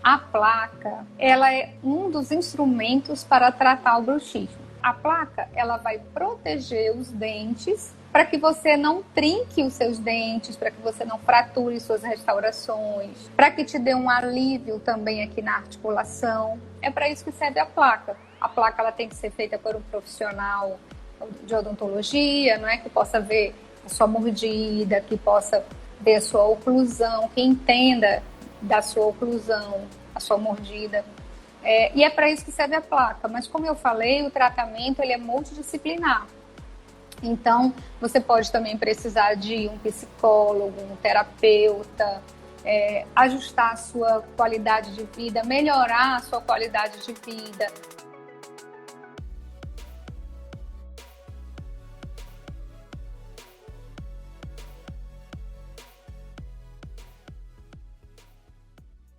A placa, ela é um dos instrumentos para tratar o bruxismo. A placa, ela vai proteger os dentes para que você não trinque os seus dentes, para que você não frature suas restaurações, para que te dê um alívio também aqui na articulação. É para isso que serve a placa. A placa ela tem que ser feita por um profissional de odontologia, não é? Que possa ver a sua mordida, que possa ver a sua oclusão, que entenda da sua oclusão, a sua mordida. E é para isso que serve a placa. Mas como eu falei, o tratamento ele é multidisciplinar. Então, você pode também precisar de um psicólogo, um terapeuta, ajustar a sua qualidade de vida, melhorar a sua qualidade de vida,